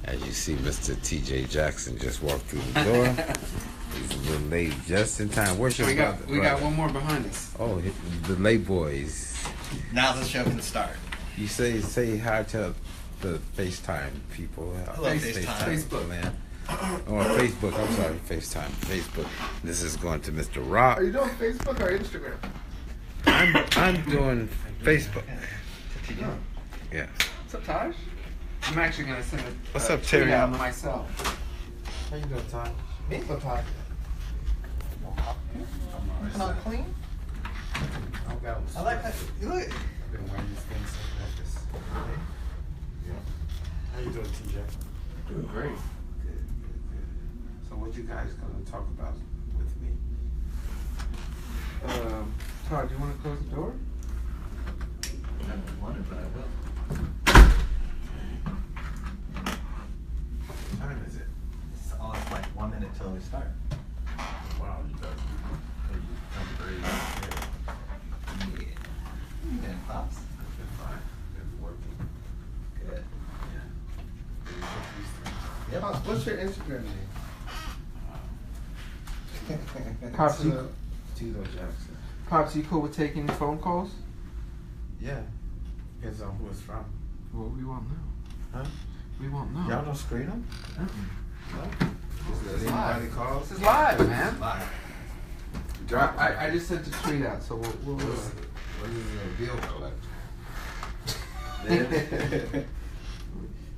As you see, Mr. T.J. Jackson just walked through the door. He's a little late, just in time. Where's your brother? We got one more behind us. Oh, the late boys. Now the show can start. You say hi to the FaceTime people. Hello, FaceTime. Facebook, man. Oh, Facebook. I'm sorry, FaceTime. Facebook. This is going to Mr. Rock. Are you doing Facebook or Instagram? I'm doing Facebook. Yes. What's up, Taj? I'm actually gonna send it. What's up, Terry? Out myself. How you doing, Taj? Me? What's up, Taj? Not clean. I like that. Look. I've been wearing these things like this. Yeah. How you doing, TJ? Doing great. Good. So what you guys gonna talk about with me? Todd, do you want to close the door? I haven't wanted, but I will. What time is it? It's like 1 minute till we start. Wow, you guys. I'm very scared. Yeah. You doing, Pops? I've been fine. Been working. Good. Yeah. Yeah, Pops. What's your Instagram name? Pops, Tito Jackson. Pops, you cool with taking phone calls? Yeah. Depends on who it's from. Well, we won't know. Huh? We won't know. Y'all don't screen them? No. Does anybody call? This is live, man. Live. I just sent the tweet out, so we'll What is a bill collector?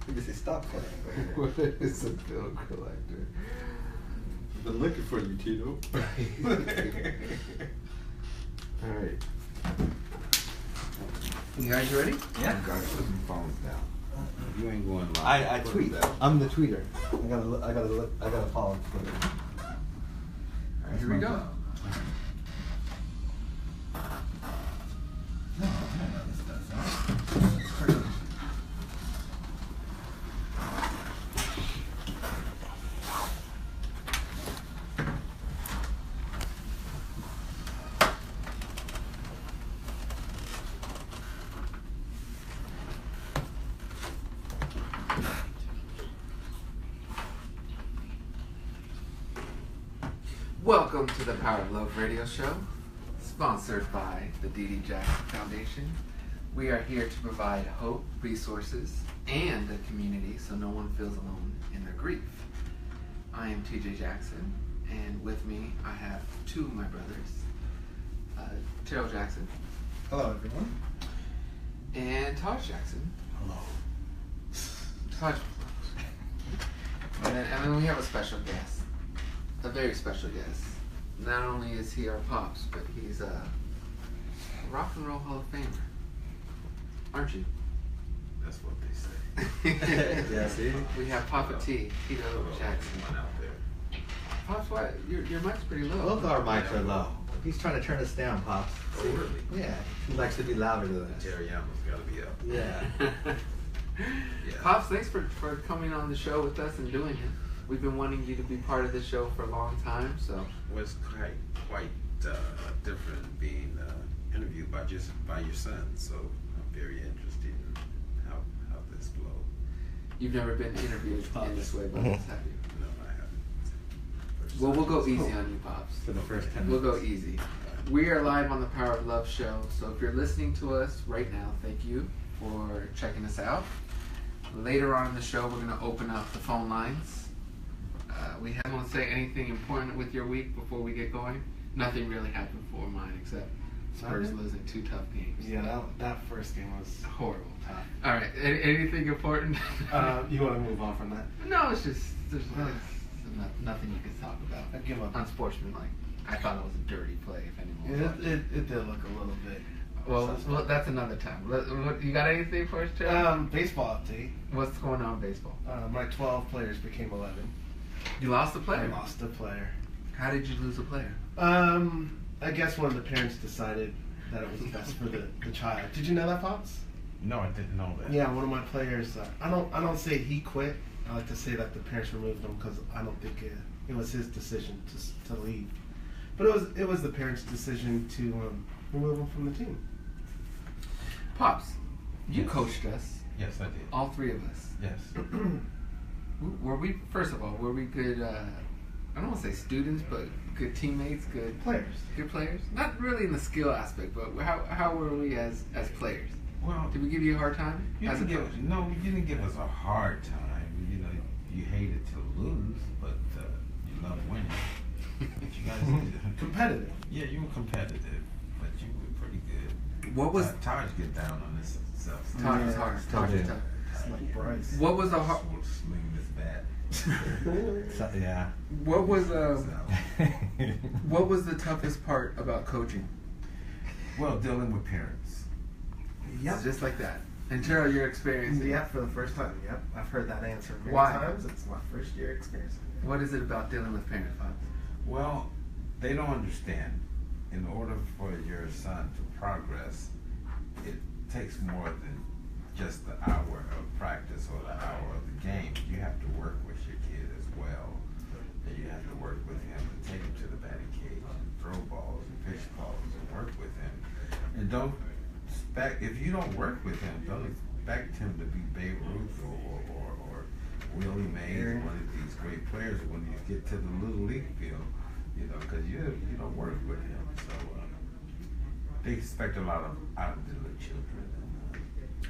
Maybe say stop playing. What is a bill collector? Been looking for you, Tito. All right. You guys ready? Yeah. You guys put your phones down. You ain't going live. I tweet. I'm the tweeter. I gotta follow Twitter. All right, here we go. No, this does that. Welcome to the Power of Love radio show, sponsored by the D.D. Jackson Foundation. We are here to provide hope, resources, and a community so no one feels alone in their grief. I am T.J. Jackson, and with me I have two of my brothers, Terrell Jackson. Hello, everyone. And Taj Jackson. Hello. Taj. And then we have a special guest. A very special guest. Not only is he our pops, but he's a rock and roll Hall of Famer. Aren't you? That's what they say. Yeah, see? We have Papa T, Tito Jackson. One out there. Pops, why? Your mic's pretty low. Both our mics are low. He's trying to turn us down, Pops. Oh, really? Yeah. He likes to be louder than us. Terry Yama's got to be up. Yeah. Yeah. Pops, thanks for coming on the show with us and doing it. We've been wanting you to be part of the show for a long time, so. Well, it's quite different being interviewed by your son, so I'm very interested in how this flows. You've never been interviewed in this way by us, have you? No, I haven't. Well, we'll go easy on you, Pops. For the first 10 We'll minutes. go easy. We are live on the Power of Love show, so if you're listening to us right now, thank you for checking us out. Later on in the show, we're going to open up the phone lines. We haven't want to say anything important with your week before we get going. Nothing really happened for mine except Spurs losing 2 tough games. Yeah, that first game was Horrible. All right, anything important? you want to move on from that? No, it's just there's nothing you can talk about. I give up. Unsportsmanlike. I thought it was a dirty play. If anyone was watching. It did look a little bit. Well, that's another time. You got anything for us, Chad? Baseball update. What's going on in baseball? My 12 players became 11. You lost a I player? lost a player. How did you lose a player? I guess one of the parents decided that it was best for the child. Did you know that, Pops? No, I didn't know that. Yeah, one of my players. I don't say he quit. I like to say that the parents removed him because I don't think it was his decision to leave. But it was the parents' decision to remove him from the team. Pops, you Yes. coached us, Yes, I did. all 3 of us. Yes. Were we, first of all, were we good, I don't want to say students, but good teammates, good players? Not really in the skill aspect, but how were we as players? Well, Did we give you a hard time as a coach? no, you didn't give us a hard time. You know, you hated to lose, but you loved winning. But you guys Competitive. Yeah, you were competitive, but you were pretty good. What was Taj get down on this stuff? Taj is hard. Taj is tough. It's like Bryce. What was the Sling this bat. So, yeah. what was the toughest part about coaching? Well, dealing with parents. Yep. Just like that. And Gerald, your experience. Yeah, for the first time. Yep, I've heard that answer many Why? times. It's my first year experience. What is it about dealing with parents, Bob? Well, they don't understand. In order for your son to progress, it takes more than just the hour of practice or the hour of the game. You have to work with your kid as well. And you have to work with him and take him to the batting cage and throw balls and pitch balls and work with him. And don't expect, if you don't work with him, don't expect him to be Babe Ruth or Willie Mays or one of these great players when you get to the little league field, you know, because you don't work with him. So they expect a lot out of the children.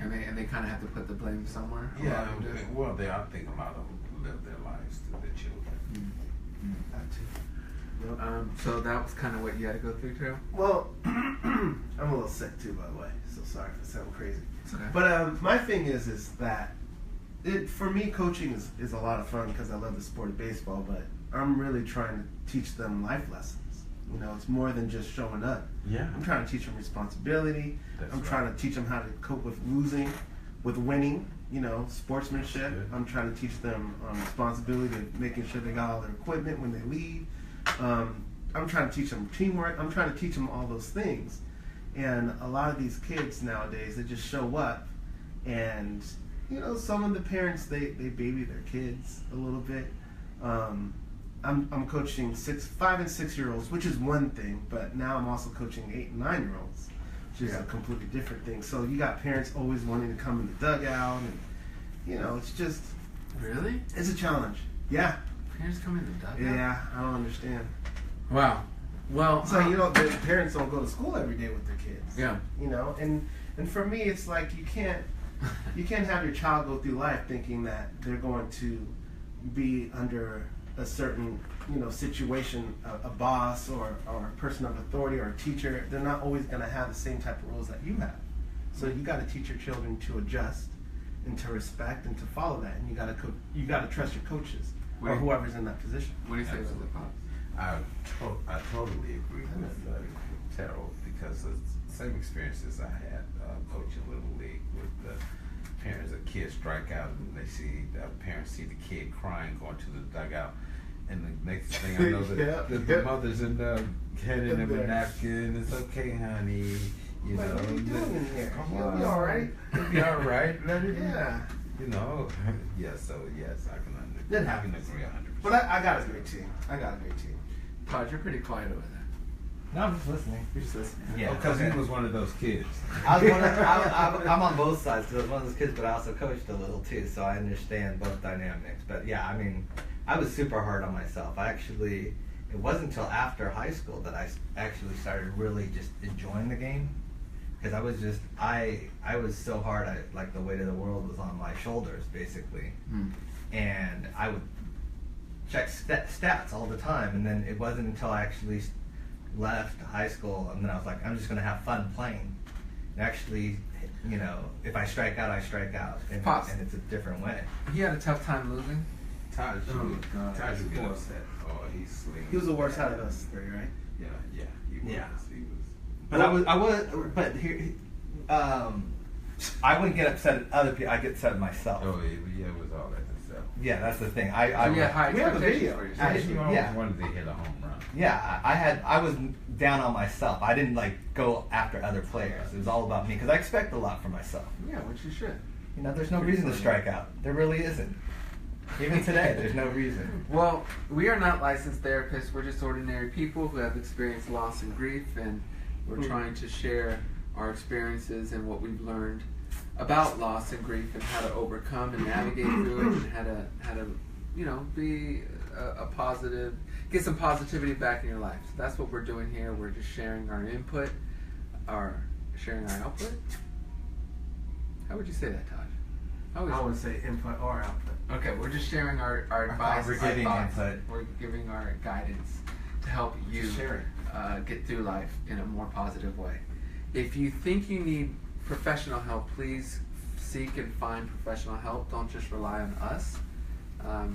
And they kind of have to put the blame somewhere. Yeah, well, I think a lot of them live their lives to their children. That too. Yep. So that was kind of what you had to go through too. Well, I'm a little sick too, by the way. So sorry if I sound crazy. It's okay. But my thing is that for me, coaching is a lot of fun because I love the sport of baseball. But I'm really trying to teach them life lessons. You know, it's more than just showing up. Yeah. I'm trying to teach them responsibility. I'm trying to teach them how to cope with losing, with winning. You know, sportsmanship. I'm trying to teach them responsibility of making sure they got all their equipment when they leave. I'm trying to teach them teamwork. I'm trying to teach them all those things. And a lot of these kids nowadays, they just show up, and you know, some of the parents they baby their kids a little bit. I'm coaching 5 and 6 year olds, which is one thing, but now I'm also coaching 8 and 9 year olds, which is a completely different thing. So you got parents always wanting to come in the dugout, and you know, it's just Really? it's a challenge. Yeah. Parents come in the dugout? Yeah, I don't understand. Wow. Well, So you know, the parents don't go to school every day with their kids. Yeah. You know, and for me, it's like you can't have your child go through life thinking that they're going to be under a certain, you know, situation, a boss or a person of authority or a teacher. They're not always going to have the same type of roles that you have. So you got to teach your children to adjust and to respect and to follow that. And you got to trust your coaches or whoever's in that position. What do you say about the Pops? I totally agree with Terrell because the same experiences I had coaching Little League with the parents. The kids strike out and they see the parents see the kid crying going to the dugout, and the next thing I know, the mother's in the handing him a napkin. It's okay, honey. You know, What are you doing in here? Come You'll on, be all right. You'll be all right. Let it. Yeah. You know. Yes. So yes, I can understand. That I can happens. agree 100%. But I got a great team. Todd, you're pretty quiet over there. No, I'm just listening. You're just listening. Yeah. Because he was one of those kids. I'm on both sides because I was one of those kids, but I also coached a little too, so I understand both dynamics. But yeah, I mean, I was super hard on myself. It wasn't until after high school that I actually started really just enjoying the game. Because I was so hard, like the weight of the world was on my shoulders, basically. And I would check stats all the time, and then it wasn't until I actually left high school, and then I was like, I'm just going to have fun playing. And actually, you know, if I strike out, I strike out, and it's a different way. He had a tough time losing. Taj would get Poor. upset. Oh, he's slinging. He was the worst out of us three, right? Yeah, he was. Yeah. He was. But I wouldn't get upset at other people. I get upset at myself. Oh, yeah, it was all that stuff. Yeah, that's the thing. So you had high we have a expectations video. for yourself. You always Yeah. wanted to hit a home run. Yeah, I was down on myself. I didn't like go after other players. It was all about me because I expect a lot from myself. Yeah, which you should. You know, there's no reason to strike out. There really isn't. Even today, there's no reason. Well, we are not licensed therapists. We're just ordinary people who have experienced loss and grief, and we're trying to share our experiences and what we've learned. about loss and grief and how to overcome and navigate through it, and how to be a positive, get some positivity back in your life. So that's what we're doing here. We're just sharing our input, sharing our output. How would you say that, Todd? I would say input or output. Okay, we're just sharing our advice. We're giving our thoughts. input. We're giving our guidance to help you get through life in a more positive way. If you think you need professional help, please seek and find professional help. Don't just rely on us. A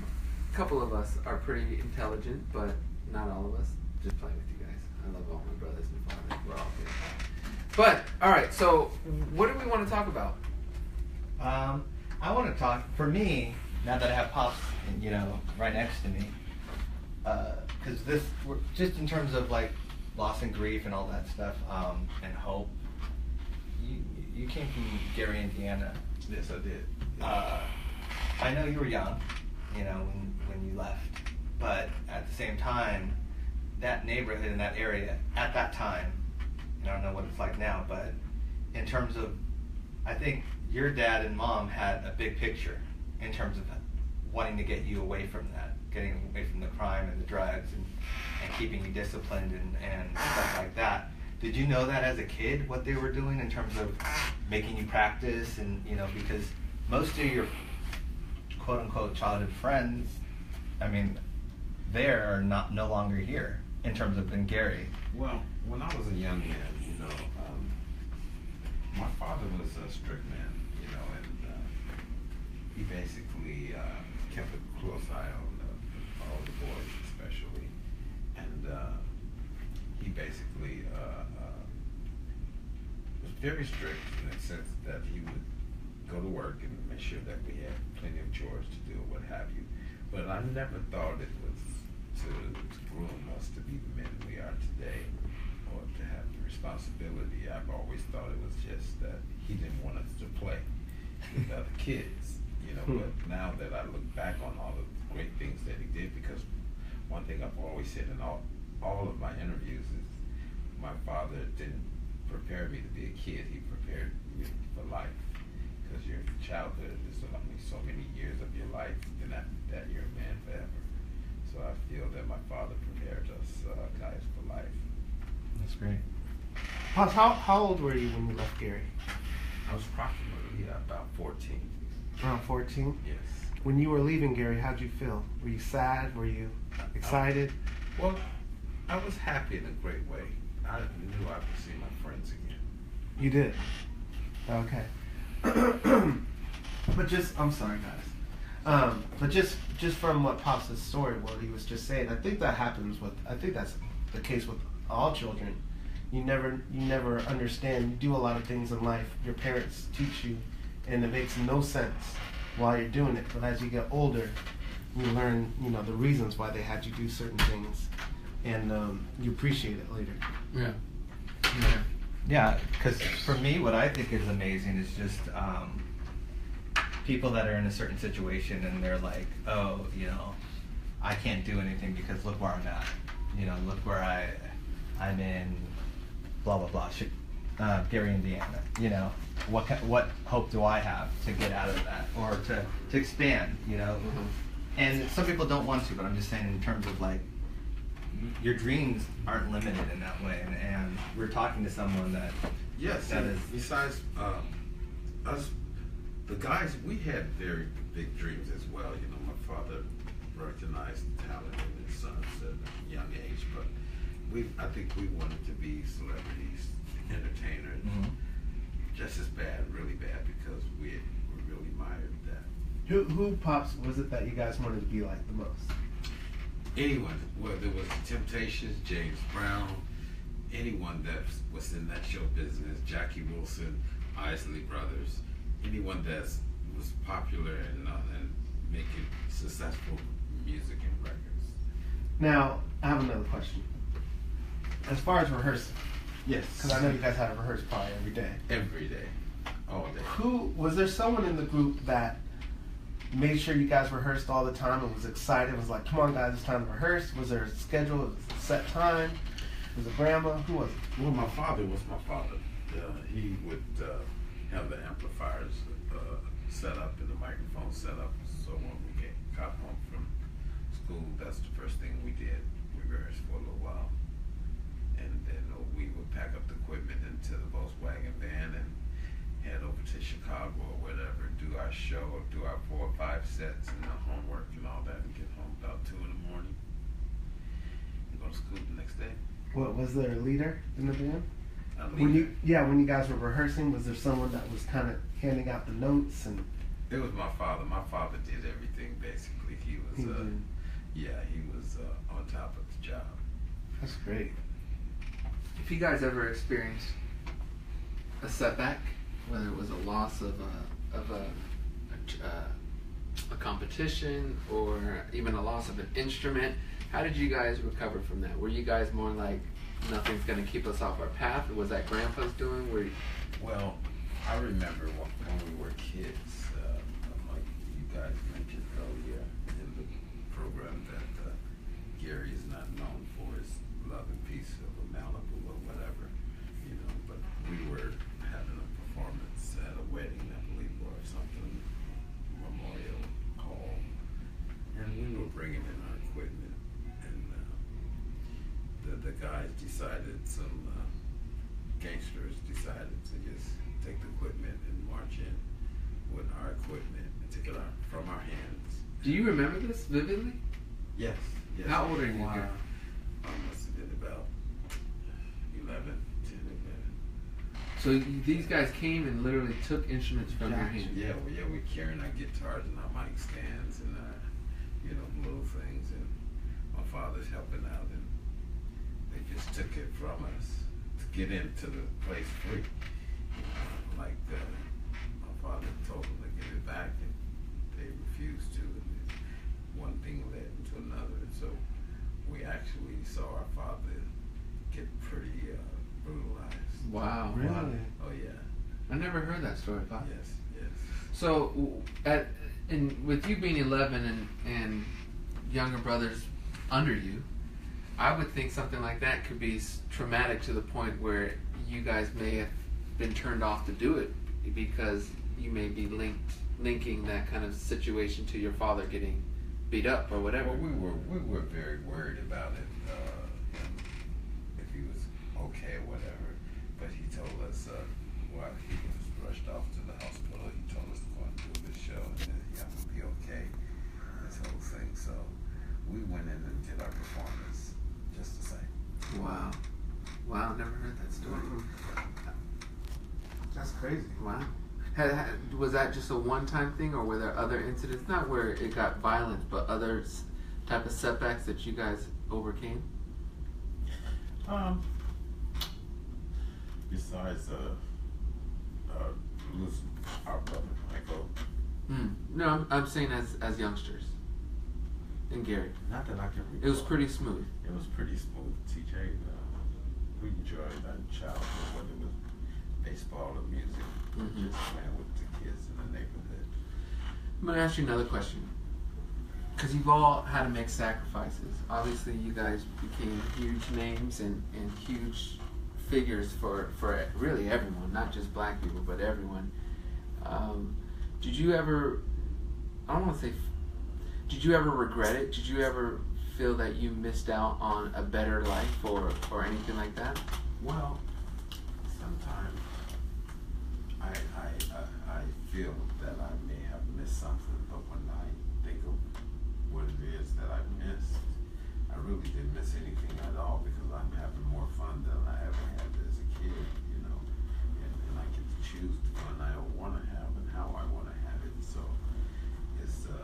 couple of us are pretty intelligent, but not all of us. Just playing with you guys. I love all my brothers and fathers. We're all good. But, all right, so what do we want to talk about? I want to talk, for me, now that I have Pops, right next to me, because just in terms of like loss and grief and all that stuff, and hope, you came from Gary, Indiana. Yes, I did. I know you were young, when you left, but at the same time, that neighborhood in that area at that time, and I don't know what it's like now, but in terms of, I think your dad and mom had a big picture in terms of wanting to get you away from that, getting away from the crime and the drugs and keeping you disciplined and stuff like that. Did you know that as a kid, what they were doing in terms of making you practice and, because most of your quote unquote childhood friends, I mean, they are no longer here in terms of in Gary. Well, when I was a young man, my father was a strict man, and he basically kept a close eye on all the boys, especially, and he basically was very strict in the sense that he would go to work and make sure that we had plenty of chores to do or what have you. But I never thought it was to groom us to be the men we are today, or to have the responsibility. I've always thought it was just that he didn't want us to play with other kids, but now that I look back on all the great things that he did, because one thing I've always said in all of my interviews is my father didn't prepare me to be a kid, he prepared me for life, because your childhood is only so many years of your life, and after that you're a man forever. So I feel that my father prepared us guys for life. That's great. Pops, how old were you when you left Gary? I was approximately about 14. Around 14? Yes. When you were leaving Gary, how'd you feel? Were you sad? Were you excited? Well, I was happy in a great way. I knew I would see my friends again. You did? Okay. But I'm sorry guys. But just from what Pops' story, what he was just saying, I think that's the case with all children. You never understand. You do a lot of things in life. Your parents teach you, and it makes no sense while you're doing it. But as you get older, you learn, the reasons why they had you do certain things, and you appreciate it later. Yeah. Yeah, because for me, what I think is amazing is just people that are in a certain situation and they're like, oh, I can't do anything because look where I'm at. Look where I'm in, blah blah blah, Gary, Indiana. What hope do I have to get out of that or to expand? Mm-hmm. And some people don't want to, but I'm just saying in terms of like, your dreams aren't limited in that way, and we're talking to someone that Yes, that and is besides us, the guys, we had very big dreams as well. My father recognized the talent in his sons at a young age, but I think we wanted to be celebrities, entertainers, just as bad, really bad, because we really admired that. Who Pops was it that you guys wanted to be like the most? Anyone, whether it was the Temptations, James Brown, anyone that was in that show business, Jackie Wilson, Isley Brothers, anyone that was popular and making successful music and records. Now, I have another question. As far as rehearsing, Yes. because I know you guys had to rehearse probably every day. Every day, all day. Was there someone in the group that made sure you guys rehearsed all the time and was excited, was like, come on guys, it's time to rehearse? Was there a schedule, a set time? Was it grandma? Who was it? Well, my father was my father. He would have the amplifiers set up and the microphone set up. So when we got home from school, that's the first thing we did. We rehearsed for a little while, and then we would pack up the equipment into the Volkswagen van and head over to Chicago or whatever, do our show, do our 4 or 5 sets and the homework and all that, and get home about 2 in the morning and go to school the next day. What was there a leader in the band? When When you guys were rehearsing, was there someone that was kind of handing out the notes and? It was my father. My father did everything basically. He was on top of the job. That's great. If you guys ever experienced a setback, whether it was a loss of a competition or even a loss of an instrument, how did you guys recover from that? Were you guys more like, nothing's going to keep us off our path, or was that Grandpa's doing? Well, I remember when we were kids, like you guys mentioned earlier in the program, that Gary is not known for his love and peace of a Malibu or whatever, but we were having a performance at a wedding, I believe, or something, memorial hall, and we were bringing in our equipment, and the guys decided, some gangsters decided to just take the equipment and march in with our equipment and take it out from our hands. Do you remember this vividly? Yes. How old are you? Wow. I must have been about 10, 11. So these guys came and literally took instruments from your hands. Yeah, we're carrying our guitars and our mic stands and little things, and my father's helping out, and they just took it from us to get into the place free. My father told them to give it back, and they refused to, and one thing led into another, and so we actually saw our father get pretty brutalized. Wow. Really? Oh yeah. I never heard that story, Pop. Yes. So, with you being 11 and younger brothers under you, I would think something like that could be traumatic to the point where you guys may have been turned off to do it because you may be linking that kind of situation to your father getting beat up or whatever. Well, we were very worried about it, if he was okay or whatever. But he told us, while he was rushed off to the hospital, he told us to go and do this show and that he had to be okay, this whole thing. So we went in and did our performance just the same. Wow, never heard that story. That's crazy. Wow. Was that just a one-time thing, or were there other incidents, not where it got violent, but other type of setbacks that you guys overcame? Besides losing our brother Michael. No, I'm saying as youngsters. And Gary. Not that I can recall. It was pretty smooth. It was pretty smooth. TJ, we enjoyed our childhood, whether it was baseball or music, just playing with the kids in the neighborhood. I'm going to ask you another question. Because you've all had to make sacrifices. Obviously, you guys became huge names and huge figures for really everyone, not just black people, but everyone. Did you ever, I don't want to say, did you ever regret it? Did you ever feel that you missed out on a better life or anything like that? Well, sometimes I feel that I may have missed something, but when I think of what it is that I missed, I really didn't miss anything at all, because I'm having more fun than I ever had as a kid, and I get to choose the fun I want to have and how I want to have it. So it's the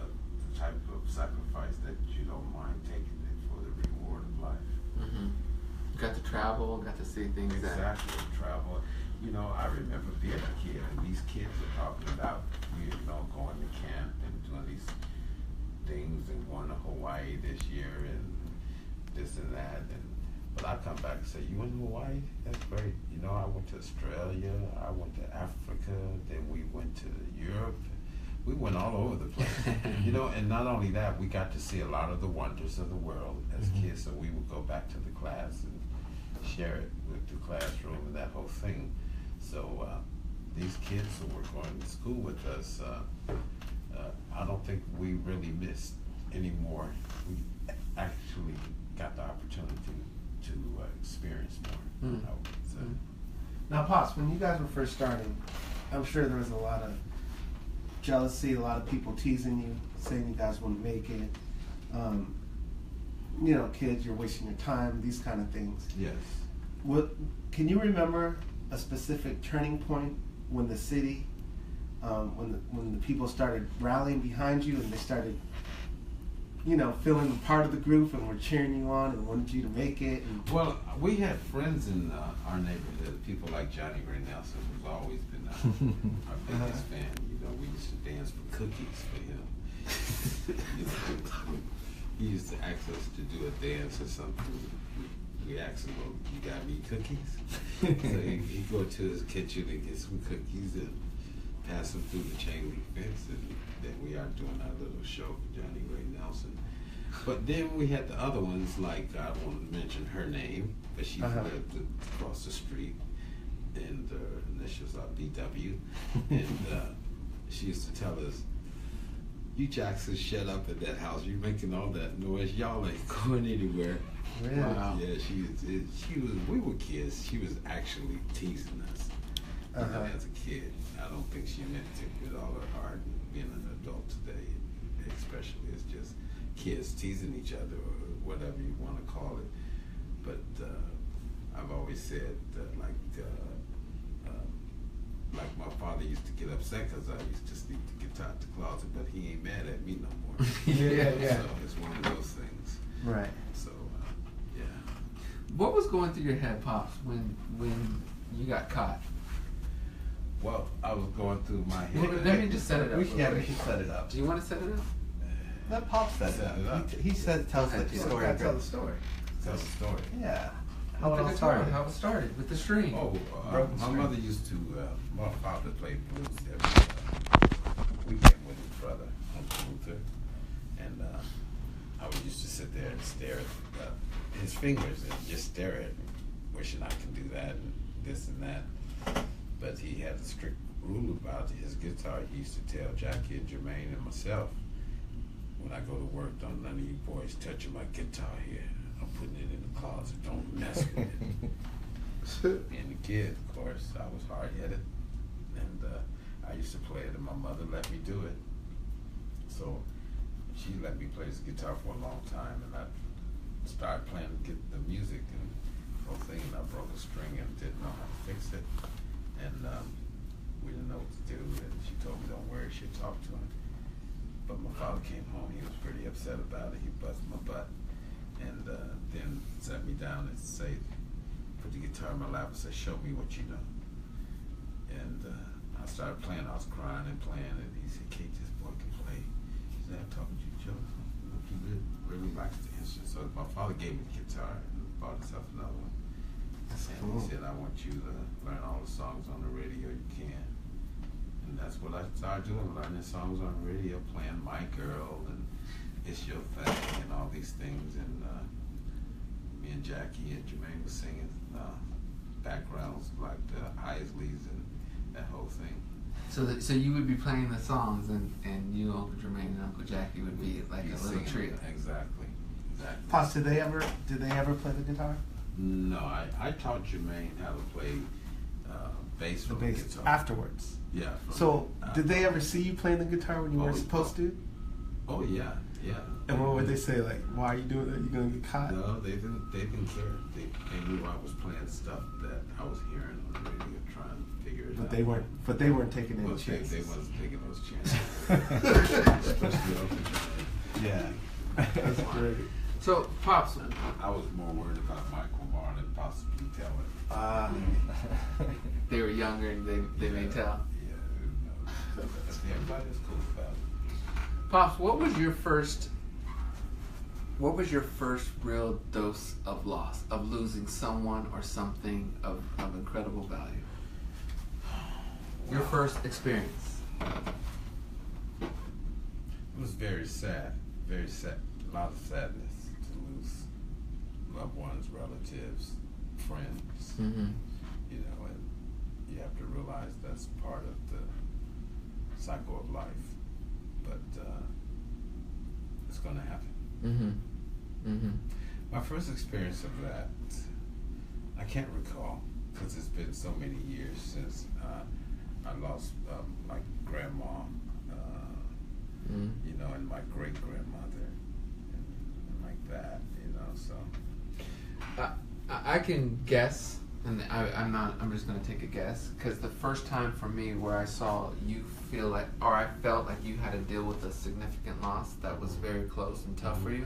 type of sacrifice that you don't mind taking it for the reward of life. Got to travel, got to see things. Exactly, travel. I remember being a kid, and these kids are talking about, going to camp and doing these things and going to Hawaii this year and this and that. But I come back and say, you went to Hawaii? That's great. I went to Australia, I went to Africa, then we went to Europe. We went all over the place, and not only that, we got to see a lot of the wonders of the world as kids, so we would go back to the class and share it with the classroom and that whole thing. So these kids who were going to school with us, I don't think we really missed any more. We actually got the opportunity to experience more. I would say. Now, Pops, when you guys were first starting, I'm sure there was a lot of jealousy, a lot of people teasing you, saying you guys wouldn't make it. You know, kids, you're wasting your time, these kind of things. Yes. Can you remember a specific turning point when the city, when the people started rallying behind you and they started, you know, feeling part of the group and were cheering you on and wanted you to make it? Well, we had friends in our neighborhood, people like Johnny Ray Nelson, who's always been our biggest fan. You know, we used to dance for cookies for him. He used to ask us to do a dance or something. We asked him, well, you got any cookies? So he'd go to his kitchen and get some cookies and pass them through the chain link fence, and then we are doing our little show for Johnny Ray Nelson. But then we had the other ones, like, I won't mention her name, but she lived across the street, and her initials are BW, and she used to tell us, you Jacksons shut up at that house, you're making all that noise, y'all ain't going anywhere. Really? Wow. Yeah, she was, we were kids, she was actually teasing us. You know, as a kid. I don't think she meant it with all her heart. Being an adult today, especially, it's just kids teasing each other or whatever you want to call it. But I've always said that, like my father used to get upset because I used to sneak the guitar out the closet, but he ain't mad at me no more. Yeah. So it's one of those things. Right. So yeah. What was going through your head, Pops, when you got caught? Well, I was going through my head. Let me just set it up. We should set it up. Do you want to set it up? Let Pop set it up. He said, tells the Yeah. story. Tell the story. Tell the story. Yeah. How How it all it started. How it started with the string. Oh, Broken my string. mother used to, my father played blues every weekend with his brother, Uncle Luther. And I would used to sit there and stare at his fingers and just stare at him, wishing I could do that and this and that. But he had a strict rule about his guitar. He used to tell Jackie and Jermaine and myself, when I go to work, don't none of you boys touching my guitar here. I'm putting it in the closet. Don't mess with it. Being a kid, of course, I was hard-headed, and I used to play it, and my mother let me do it. So she let me play the guitar for a long time, and I started playing the music and the whole thing, and I broke a string and didn't know how to fix it, and we didn't know what to do, and she told me, don't worry, she'd talk to him. But my father came home, he was pretty upset about it, he busted my butt. And then sat me down and put the guitar in my lap and said, show me what you know. And I started playing, I was crying and playing, and he said, Kate, this boy can play. He said, I'm talking to you, Joe. He really likes the instrument. So my father gave me the guitar and bought himself another one. And he said, I want you to learn all the songs on the radio you can. And that's what I started doing, learning songs on the radio, playing My Girl and It's Your Thing and all these things, and me and Jackie and Jermaine was singing backgrounds like the Isleys and that whole thing. So you would be playing the songs, and you, Uncle Jermaine, and Uncle Jackie would be like a little trio. Exactly. Pops, did they ever play the guitar? No, I taught Jermaine how to play bass The on the bass guitar. afterwards. Yeah. So did they ever see you playing the guitar when you weren't supposed to? Oh yeah. And what would they say? Like, why are you doing that? You gonna get caught? No, they didn't care. They knew I was playing stuff that I was hearing on the radio, trying to figure it out. But they weren't taking any Well, chances. they wasn't taking those chances. Especially Uncle Jermaine. Yeah. That's great. So, Pops, I was more worried about Michael Marr than possibly telling. they were younger and they may tell. Yeah, everybody's cool about it. Pops, what was your first real dose of loss, of losing someone or something of incredible value? Your first experience. It was very sad, a lot of sadness to lose loved ones, relatives, friends, Mm-hmm. you know, and you have to realize that's part of the cycle of life. But it's going to happen. My first experience of that, I can't recall, because it's been so many years since I lost my grandma, you know, and my great grandmother, and like that, you know. So I can guess, and I'm just gonna take a guess, because the first time for me where I saw you feel like, or I felt like you had to deal with a significant loss that was very close and tough for you,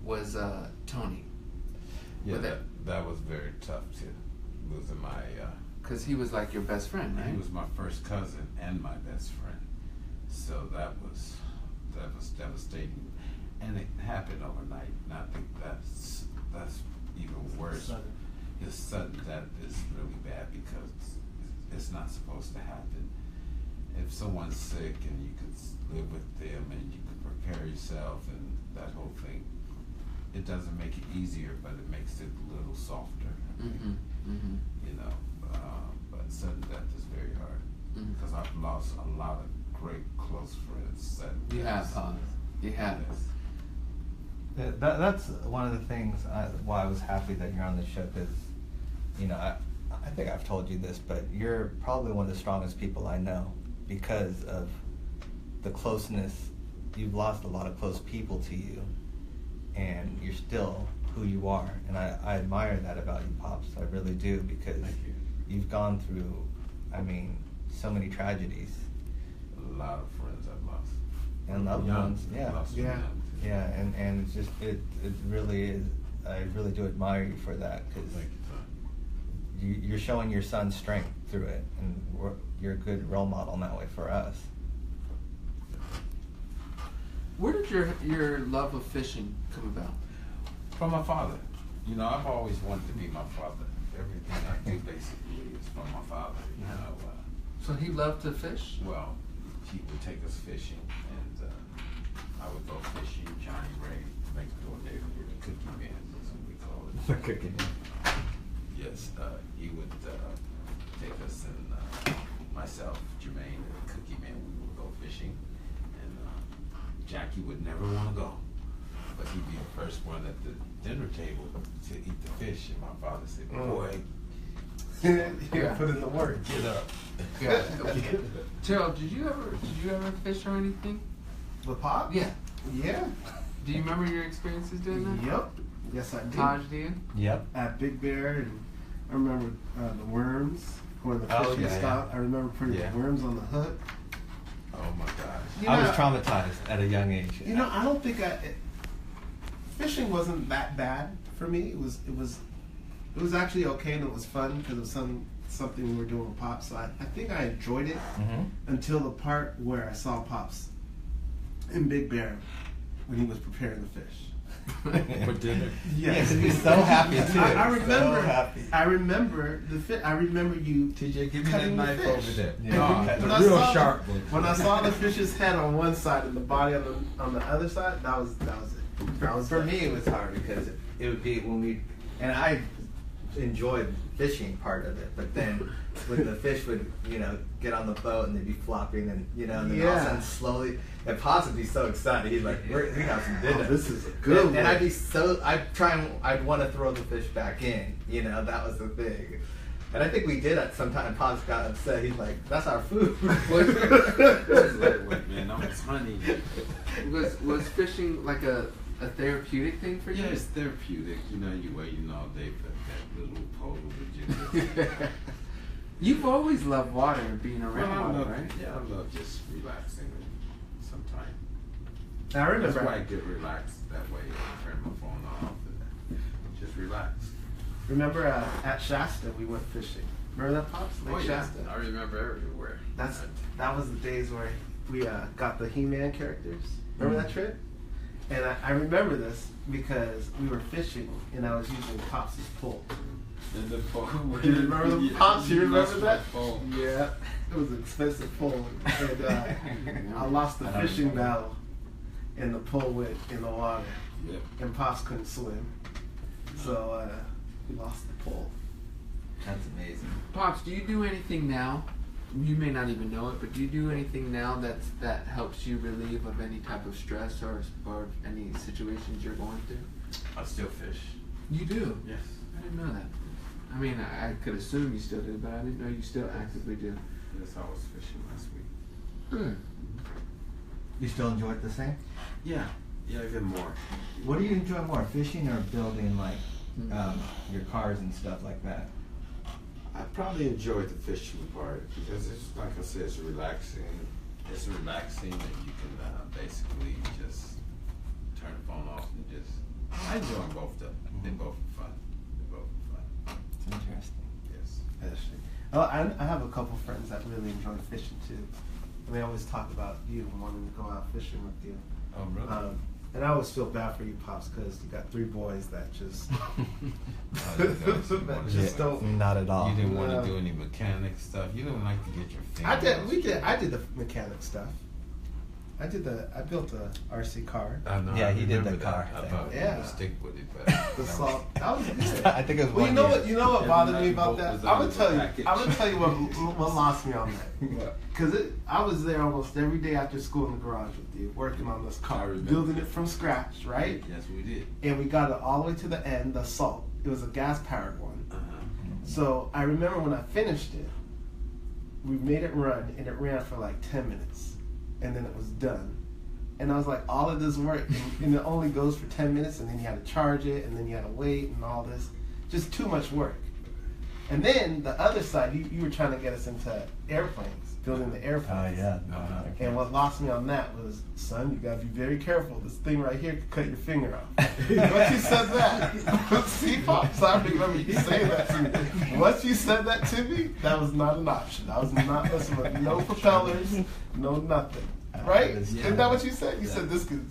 was Tony. yeah, that was very tough too, losing my. Because he was like your best friend, right? He was my first cousin and my best friend, so that was devastating, and it happened overnight. And I think that's even worse. His sudden death is really bad because it's not supposed to happen. If someone's sick and you could live with them and you could prepare yourself and that whole thing, it doesn't make it easier, but it makes it a little softer. I think. You know, but sudden death is very hard because I've lost a lot of great close friends. Sudden You deaths. have, huh? You have. Yes. That's one of the things why I was happy that you're on the show, because, you know, I think I've told you this, but you're probably one of the strongest people I know because of the closeness. You've lost a lot of close people to you, and you're still who you are, and I admire that about you, Pops. I really do, because Thank you. you've gone through, I mean, so many tragedies. A lot of friends I've lost. And loved Young. ones, yeah. Lost them Yeah. young, too. Yeah, and it's just, it really is, I really do admire you for that, because Thank you, son. you're showing your son strength through it, and you're a good role model in that way for us. Where did your love of fishing come about? From my father. You know, I've always wanted to be my father. Everything I do basically is from my father. You know, So he loved to fish? well, he would take us fishing, and I would go fishing. Johnny Ray, next door neighborhood, Cookie Man, that's what we call it. Cookie Man. Yes, he would take us and myself, Jermaine, and Cookie Man. We would go fishing, and Jackie would never want to go, but he'd be the first one at the dinner table to eat the fish. And my father said, "Boy, You put in the work. get up." Yeah. Terrell, did you ever fish or anything? The pop? Yeah. Yeah. Do you remember your experiences doing that? Yep. Yes, I did. Taj, do you? Yep. At Big Bear, and I remember the worms going to the Oh, fishing yeah, stop. I remember putting Yeah. the worms on the hook. Oh my gosh. You I know, was traumatized at a young age. You know, I don't think fishing wasn't that bad for me. It was actually okay, and it was fun because it was something we were doing with Pops. So I think I enjoyed it until the part where I saw Pops in Big Bear when he was preparing the fish. For dinner. Yes, he's so happy too. I remember. So happy. I remember I remember you. TJ, give me that cutting the knife fish. over there. Yeah. No, When the I real saw sharp the- one. When I saw the fish's head on one side and the body on the other side, that was it. That was For me, it was hard because it would be when and I enjoyed fishing part of it, but then when the fish would, you know, get on the boat and they'd be flopping, and you know, and then all of a sudden slowly, and Pops would be so excited. He's like, we have some dinner. Oh, this is a good And I'd one. be I'd want to throw the fish back in. You know, that was the thing. And I think we did at some time. Pops got upset. He's like, "That's our food." Man, I'm honey. Was fishing like a therapeutic thing for you? Yeah, it's therapeutic. You know, you waiting all day for that little pole with you. You've always loved water and being Well, around I water, love, right? yeah, I love just relaxing sometimes. I That's remember. why I get relaxed that way. I turn my phone off and just relax. Remember at Shasta we went fishing. Remember that, Pops? Lake Shasta. I remember everywhere. That was the days where we got the He-Man characters. Remember that trip? And I remember this because we were fishing and I was using Pops' pole. And the phone. You remember the Pops? You remember lost that? my phone. Yeah, it was an expensive pole. And I lost the fishing battle, and the pole went in the water, Yep. and Pops couldn't swim, so we lost the pole. That's amazing. Pops, do you do anything now? You may not even know it, but do you do anything now that helps you relieve of any type of stress or any situations you're going through? I still fish. You do? Yes. I didn't know that. I mean, I could assume you still do, but I didn't know you still actively do. Yes, I was fishing last week. Good. You still enjoy it the same? Yeah, even more. What do you enjoy more, fishing or building like your cars and stuff like that? I probably enjoyed the fishing part because it's like I said, it's relaxing. It's relaxing, and you can basically just turn the phone off and just. I enjoy both of them. They both are fun. It's interesting. Yes. Fishing. Oh, I have a couple friends that really enjoy fishing too. And they always talk about you wanting to go out fishing with you. Oh, really? And I always feel bad for you, Pops, because you got 3 boys that just don't. Not at all. You didn't want to do any mechanic stuff. You didn't like to get your fingers. I did the mechanic stuff. I built a RC car. I know. Yeah, I he did the remember car that. I thing. thought you Yeah. would stick with it, but The salt. That was good. I think it was Well, one year. you know what bothered me Every about boat that? was I'm under gonna the tell you package. what lost me on that. Because I was there almost every day after school in the garage with you, working on this I car, remember. building it from scratch, right? Yes, we did. And we got it all the way to the end, the salt. It was a gas-powered one. So I remember when I finished it, we made it run, and it ran for like 10 minutes, and then it was done. And I was like, all of this work, and it only goes for 10 minutes, and then you had to charge it, and then you had to wait, and all this. Just too much work. And then the other side, you were trying to get us into airplanes, building the Oh airplanes. yeah. And what lost me on that was, son, you gotta be very careful. This thing right here could cut your finger off. Once you said that, see, Pops, I remember you saying that to me. Once you said that to me, that was not an option. I was not messing with no propellers, no nothing. Right? Isn't that what you said? You said this could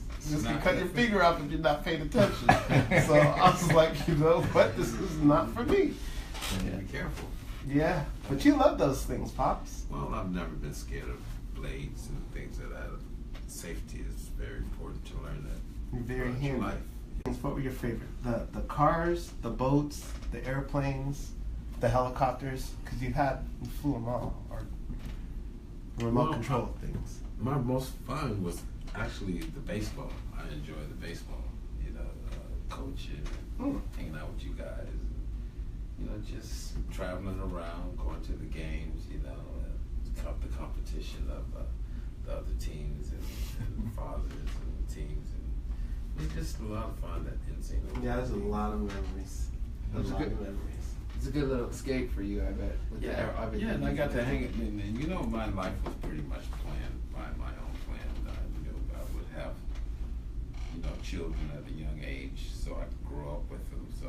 cut your finger off if you're not paying attention. So I was like, you know what? This is not for me. Be careful. Yeah, but you love those things, Pops. Well, I've never been scared of blades and things like that. Safety is very important to learn that. You're very throughout your handy. life. What were your favorite? The cars, the boats, the airplanes, the helicopters? Because you flew them all, or remote control things. My most fun was actually the baseball. I enjoyed the baseball. You know, coaching, hanging out with you guys. You know, just traveling around, going to the games. You know, the competition of the other teams and fathers and teams, and it's just a lot of fun at Encino. Yeah, there's a lot of memories. Those are good memories. It's a good little escape for you, I bet. With everything And I you got to did. hang it. And you know, my life was pretty much planned by my own plan. I knew I would have, you know, children at a young age, so I could grow up with them. So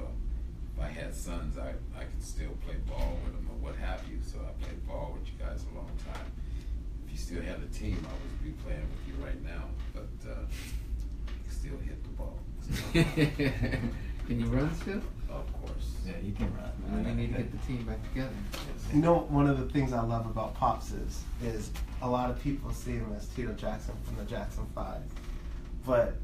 if I had sons, I could still play ball with them or what have you. So I played ball with you guys a long time. If you still had a team, I would be playing with you right now. But you still hit the ball. Can you run still? Of course. Yeah, you can run. We need to get the team back together. You know, one of the things I love about Pops is a lot of people see him as Tito Jackson from the Jackson 5, but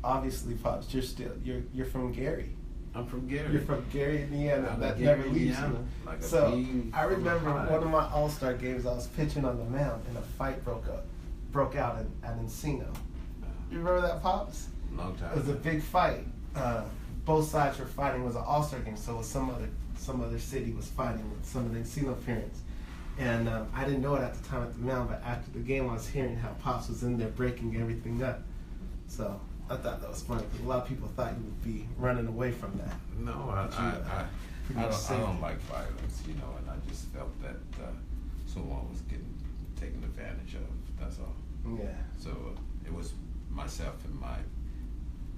obviously, Pops, you're from Gary. I'm from Gary. You're from Gary, Indiana. I'm That Gary, never leaves Indiana. you. Like a So bee I from remember a hive. one of my All-Star games. I was pitching on the mound, and a fight broke out at Encino. You remember that, Pops? Long time. It was a big fight. Both sides were fighting. It was an All-Star game, so it was some other city was fighting with some of the Encino parents. And I didn't know it at the time at the mound, but after the game, I was hearing how Pops was in there breaking everything up. So I thought that was funny because a lot of people thought you would be running away from that. No, I don't like violence, you know, and I just felt that someone was getting taken advantage of. That's all. Yeah. So it was myself and my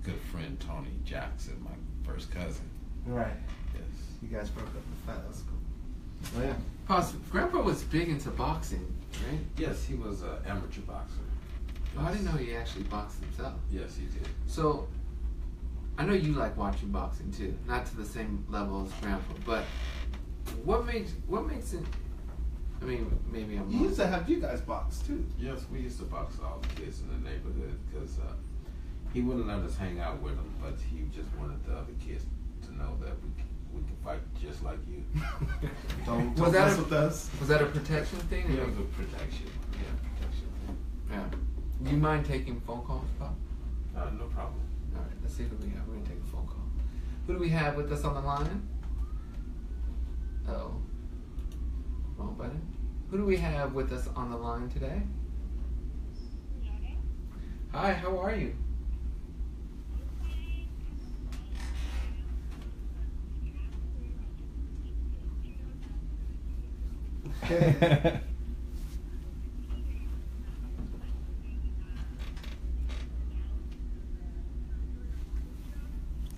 good friend Tony Jackson, my first cousin. Right. Yes. You guys broke up the fight. That's cool. Oh, yeah. Pops, Grandpa was big into boxing, right? Yes, he was an amateur boxer. Oh, I didn't know he actually boxed himself. Yes, he did. So, I know you like watching boxing too, not to the same level as Grandpa, but what makes it? I mean, maybe I'm. You used to have you guys box too. Yes, we used to box all the kids in the neighborhood because he wouldn't let us hang out with them, but he just wanted the other kids to know that we can fight just like you. Don't Was that mess a- with us. Was that a protection thing? Yeah, the protection. Yeah, protection. Yeah. Do you mind taking phone calls, Pop? No problem. All right, let's see who we have. We're gonna take a phone call. Who do we have with us on the line? Oh, wrong button. Who do we have with us on the line today? Hi, how are you?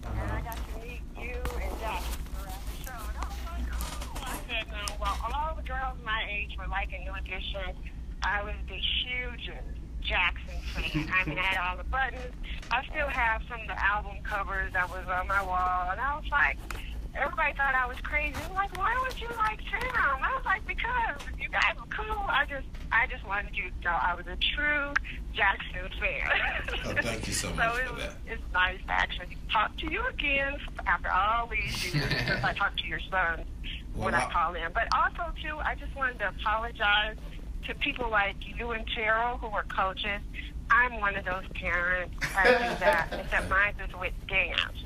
And I got to meet you and Jack around the show. And I was like, oh. I said, no, well, all the girls my age were like a New Edition. I was the huge Jackson fan. I mean, I had all the buttons. I still have some of the album covers that was on my wall. And I was like, everybody thought I was crazy. They were like, why would you like Tim? I was like, because you guys were cool. I just wanted you to know I was a true Jackson fan. Oh, thank you so So much for that. it's nice to actually talk to you again after all these years since I talked to your son when I call in. But also, too, I just wanted to apologize to people like you and Terrell who were coaches. I'm one of those parents. I do that, except mine is with dance.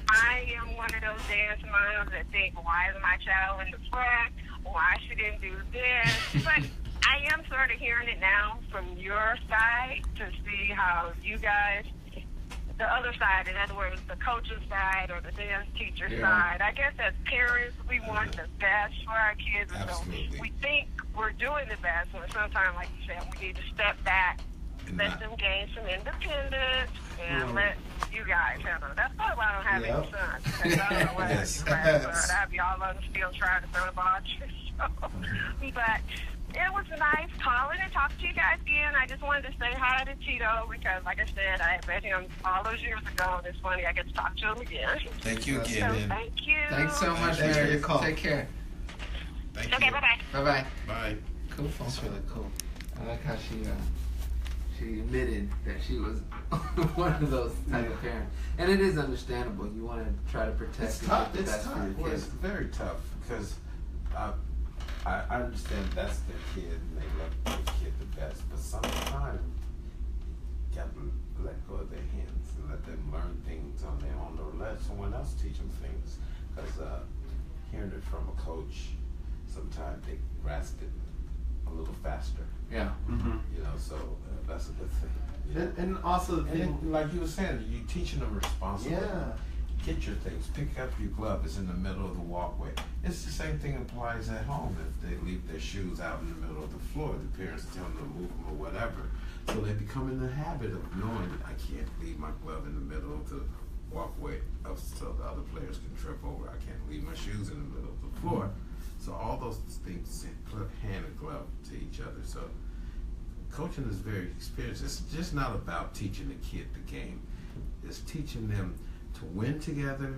I am one of those dance moms that think, why is my child in the front? Why she didn't do this? But I am sort of hearing it now from your side to see how you guys, the other side, in other words, the coach's side or the dance teacher side. I guess as parents, we want the best for our kids. And so Absolutely. we think we're doing the best, but sometimes, like you said, we need to step back, let them gain some independence, and let you guys handle it. That's probably why I don't have any sons. Because I don't know what Yes. I'd be all on the field trying to throw the ball at you. So, but it was nice calling and talking to you guys again. I just wanted to say hi to Tito because, like I said, I met him all those years ago. And it's funny I get to talk to him again. Thank you So again, man. thank you. Thanks so much, Thanks for Mary. your call. Take care. Thank Okay, you. bye-bye. Bye-bye. Bye. Cool phone That's call. really cool. I like how she admitted that she was one of those type of parents, and it is understandable. You want to try to protect It's and tough. get the It's best tough. for your Well, kids. it's very tough because I understand that's their kid and they love their kid the best, but sometimes you got to let go of their hands and let them learn things on their own or let someone else teach them things. Because hearing it from a coach, sometimes they grasp it a little faster. Yeah. You know, so that's a good thing. You know? And also the And thing, then, like you were saying, you teaching them responsibility. yeah. Get your things. Pick up your glove. It's in the middle of the walkway. It's the same thing applies at home. If they leave their shoes out in the middle of the floor, the parents tell them to move them or whatever. So they become in the habit of knowing I can't leave my glove in the middle of the walkway so the other players can trip over. I can't leave my shoes in the middle of the floor. So all those things put hand and glove to each other. So coaching is very experienced. It's just not about teaching the kid the game. It's teaching them to win together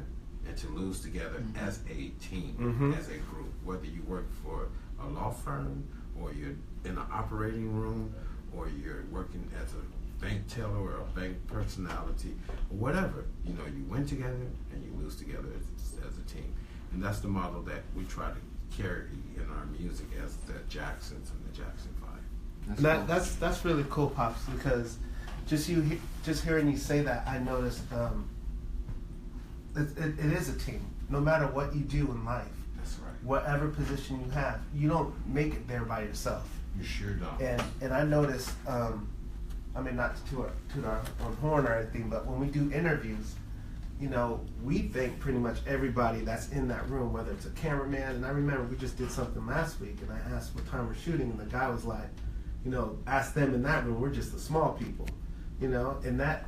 and to lose together as a team, as a group. Whether you work for a law firm or you're in an operating room or you're working as a bank teller or a bank personality or whatever, you know, you win together and you lose together as a team. And that's the model that we try to carry in our music as the Jacksons and the Jackson 5. And that's really cool, Pops, because just hearing you say that, I noticed it is a team. No matter what you do in life, That's right. whatever position you have, you don't make it there by yourself. You sure don't. And I noticed, I mean, not to toot our own horn or anything, but when we do interviews, you know, we thank pretty much everybody that's in that room, whether it's a cameraman. And I remember we just did something last week, and I asked what time we're shooting, and the guy was like, you know, ask them in that room. We're just the small people, you know. And that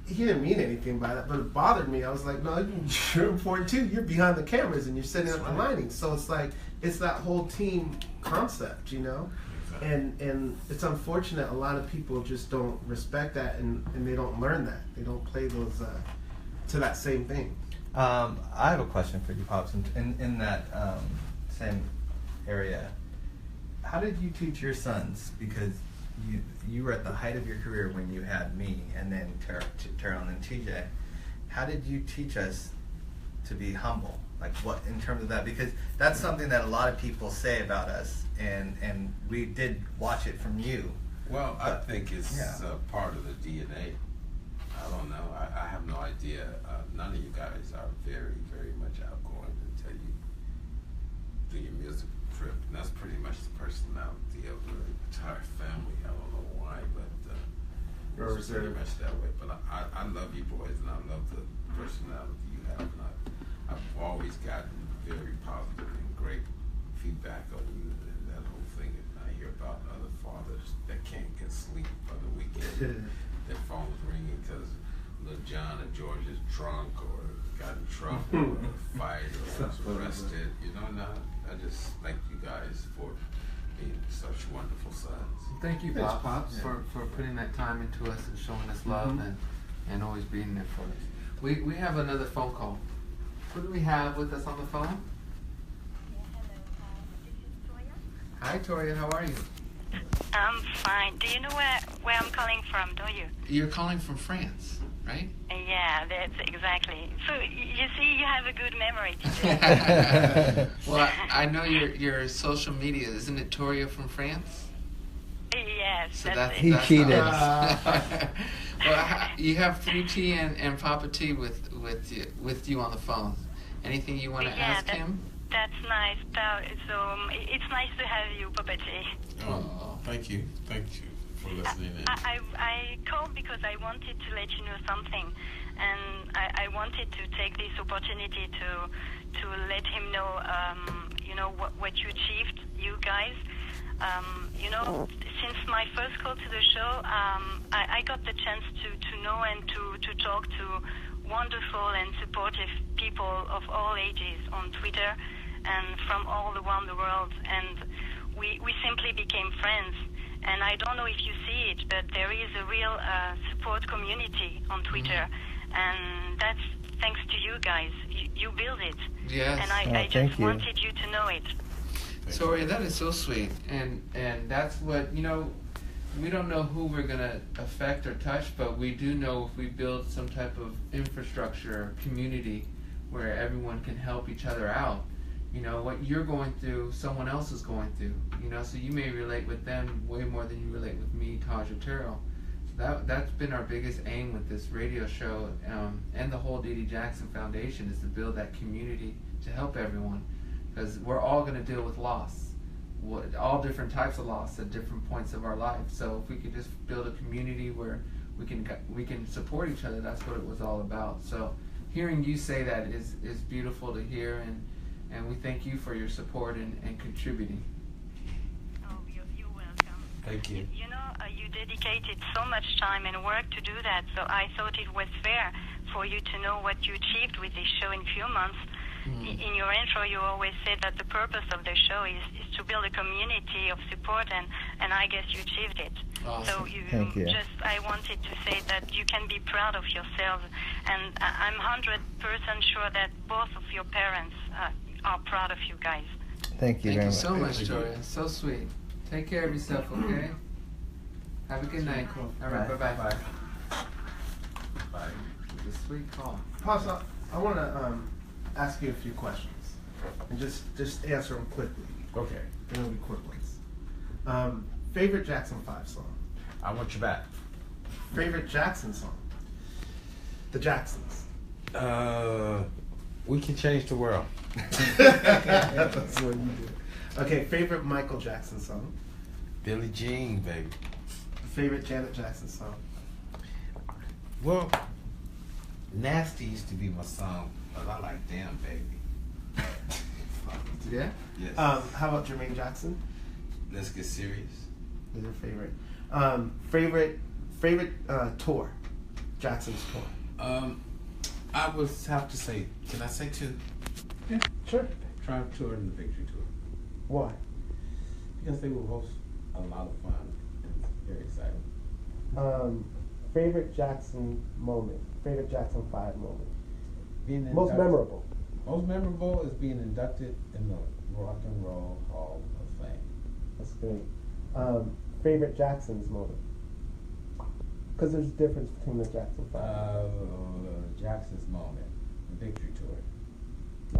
he didn't mean anything by that, but it bothered me. I was like, no, you're important too. You're behind the cameras and you're setting up the lighting. So it's like it's that whole team concept, you know. And it's unfortunate a lot of people just don't respect that and they don't learn that. They don't play those to that same thing. I have a question for you, Pops. In that same area, how did you teach your sons? Because you were at the height of your career when you had me, and then Terrell and then TJ. How did you teach us to be humble. Like what in terms of that, because that's something that a lot of people say about us, and we did watch it from you. Well, I think it's yeah. part of the DNA. I don't know. I have no idea. None of you guys are very, very much outgoing until you do your music trip. And that's pretty much the personality of the entire family. I don't know why, but it's pretty much that way. But I love you boys, and I love the personality you have. And I've always gotten very positive and great feedback on you and that whole thing. And I hear about other fathers that can't get sleep on the weekend. Their phone's ringing because little John or George is drunk or got in trouble or a fight or was arrested. You know, and I just thank you guys for being such wonderful sons. Thank you, Pops, for putting that time into us and showing us love and always being there for us. We have another phone call. Who do we have with us on the phone? Yeah, hello. This is Toya. Hi, Toria. How are you? I'm fine. Do you know where I'm calling from, don't you? You're calling from France, right? Yeah, that's exactly. So you see, you have a good memory today. Well, I know your social media. Isn't it Toria from France? Yes, So that's it. He cheated. Well, you have 3T and Papa T with you on the phone. Anything you want to ask him? That's nice. So it's nice to have you, Papa T. Oh, thank you. Thank you for listening in. I called because I wanted to let you know something, and I wanted to take this opportunity to let him know, what you achieved, you guys. Since my first call to the show, I got the chance to know and to talk to wonderful and supportive people of all ages on Twitter and from all around the world, and we simply became friends. And I don't know if you see it, but there is a real support community on Twitter, and that's thanks to you guys. You build it. Yes. And I just wanted you to know it. Sorry, that is so sweet, and that's what, we don't know who we're going to affect or touch, but we do know if we build some type of infrastructure, community, where everyone can help each other out. What you're going through, someone else is going through, so you may relate with them way more than you relate with me, Taj, or Terrell. So that's been our biggest aim with this radio show, and the whole Dee Dee Jackson Foundation, is to build that community to help everyone. Because we're all going to deal with loss, all different types of loss at different points of our life. So if we could just build a community where we can support each other, that's what it was all about. So hearing you say that is beautiful to hear, and we thank you for your support and contributing. Oh, you're welcome. Thank you. You dedicated so much time and work to do that, so I thought it was fair for you to know what you achieved with this show in a few months. In your intro, you always said that the purpose of the show is to build a community of support, and I guess you achieved it. Awesome. So Thank you. I wanted to say that you can be proud of yourselves, and I'm 100% sure that both of your parents are proud of you guys. Thank you Thank very you much. so much, Toria. So sweet. Take care of yourself, okay? Have a good night. All right, bye-bye. Bye. Bye. It's a sweet call. Pops, I want to ask you a few questions, and just answer them quickly. Okay. They're gonna be quick ones. Favorite Jackson 5 song? I want you back. Favorite Jackson song? The Jacksons. We can change the world. That's what you do. Okay, favorite Michael Jackson song? Billie Jean, baby. Favorite Janet Jackson song? Well, Nasty used to be my song, but I like Damn Baby. Yeah? Yes. How about Jermaine Jackson? Let's get serious. Is your favorite? Favorite tour? Jackson's tour. I would have to say, can I say two? Yeah, sure. Triumph Tour and the Victory Tour. Why? Because they were both a lot of fun and very exciting. Favorite Jackson moment? Favorite Jackson 5 moment? Most memorable? Most memorable is being inducted in the Rock and Roll Hall of Fame. That's great. Favorite Jackson's moment? Because there's a difference between the Jackson 5. Jackson's moment, the Victory Tour.